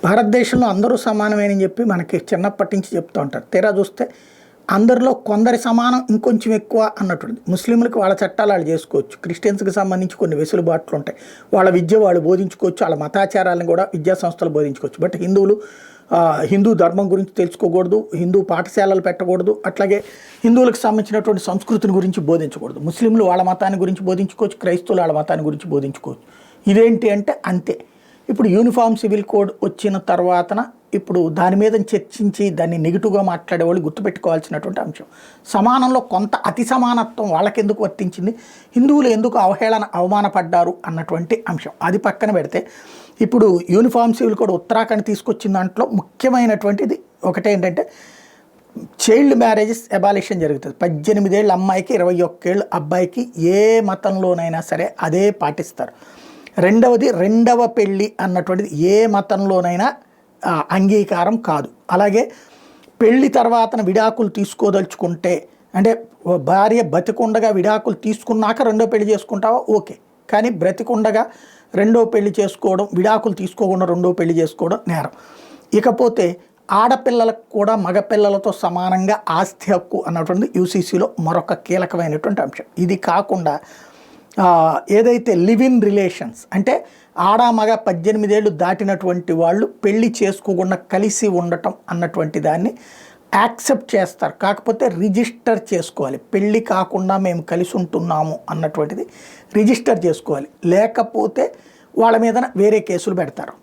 భారతదేశంలో అందరూ సమానమేనని చెప్పి మనకి చిన్నప్పటి నుంచి చెప్తూ ఉంటారు. తీరా చూస్తే అందరిలో కొందరి సమానం ఇంకొంచెం ఎక్కువ అన్నట్టుంది. ముస్లింలకు వాళ్ళ చట్టాలు వాళ్ళు చేసుకోవచ్చు, క్రిస్టియన్స్కి సంబంధించి కొన్ని వెసులుబాట్లు ఉంటాయి, వాళ్ళ విద్య వాళ్ళు బోధించుకోవచ్చు, వాళ్ళ మతాచారాలను కూడా విద్యా సంస్థలు బోధించుకోవచ్చు. బట్ హిందువులు హిందూ ధర్మం గురించి తెలుసుకోకూడదు, హిందూ పాఠశాలలు పెట్టకూడదు, అట్లాగే హిందువులకు సంబంధించినటువంటి సంస్కృతిని గురించి బోధించకూడదు. ముస్లింలు వాళ్ళ మతాన్ని గురించి బోధించుకోవచ్చు, క్రైస్తవులు వాళ్ళ మతాన్ని గురించి బోధించుకోవచ్చు. ఇదేంటి అంటే అంతే. ఇప్పుడు యూనిఫామ్ సివిల్ కోడ్ వచ్చిన తర్వాతన ఇప్పుడు దాని మీద చర్చించి దాన్ని నెగిటివ్గా మాట్లాడే వాళ్ళు గుర్తుపెట్టుకోవాల్సినటువంటి అంశం, సమానంలో కొంత అతి సమానత్వం వాళ్ళకెందుకు వర్తించింది, హిందువులు ఎందుకు అవమానపడ్డారు అన్నటువంటి అంశం అది పక్కన పెడితే, ఇప్పుడు యూనిఫామ్ సివిల్ కోడ్ ఉత్తరాఖండ్ తీసుకొచ్చిన దాంట్లో ముఖ్యమైనటువంటిది ఒకటేంటంటే చైల్డ్ మ్యారేజెస్ అబాలిషన్ జరుగుతుంది. 18 ఏళ్ళ అమ్మాయికి 21 ఏళ్ళ అబ్బాయికి ఏ మతంలోనైనా సరే అదే పాటిస్తారు. రెండవది రెండవ పెళ్ళి అన్నటువంటిది ఏ మతంలోనైనా అంగీకారం కాదు. అలాగే పెళ్ళి తర్వాతన విడాకులు తీసుకోదలుచుకుంటే, అంటే భార్య బతికుండగా విడాకులు తీసుకున్నాక రెండో పెళ్లి చేసుకుంటావా ఓకే, కానీ బ్రతికుండగా రెండో పెళ్లి చేసుకోవడం, విడాకులు తీసుకోకుండా రెండో పెళ్లి చేసుకోవడం నేరం. ఇకపోతే ఆడపిల్లలకు కూడా మగపిల్లలతో సమానంగా ఆస్తి హక్కు అన్నటువంటి యూసీసీలో మరొక కీలకమైనటువంటి అంశం. ఇది కాకుండా ఏదైతే లివ్ ఇన్ రిలేషన్స్ అంటే ఆడ మగ 18 ఏళ్ళు దాటినటువంటి వాళ్ళు పెళ్లి చేసుకోకుండా కలిసి ఉండటం అన్నటువంటి దాన్ని యాక్సెప్ట్ చేస్తారు. కాకపోతే రిజిస్టర్ చేసుకోవాలి. పెళ్ళి కాకుండా మేము కలిసి ఉంటున్నాము అన్నటువంటిది రిజిస్టర్ చేసుకోవాలి, లేకపోతే వాళ్ళ మీద వేరే కేసులు పెడతారు.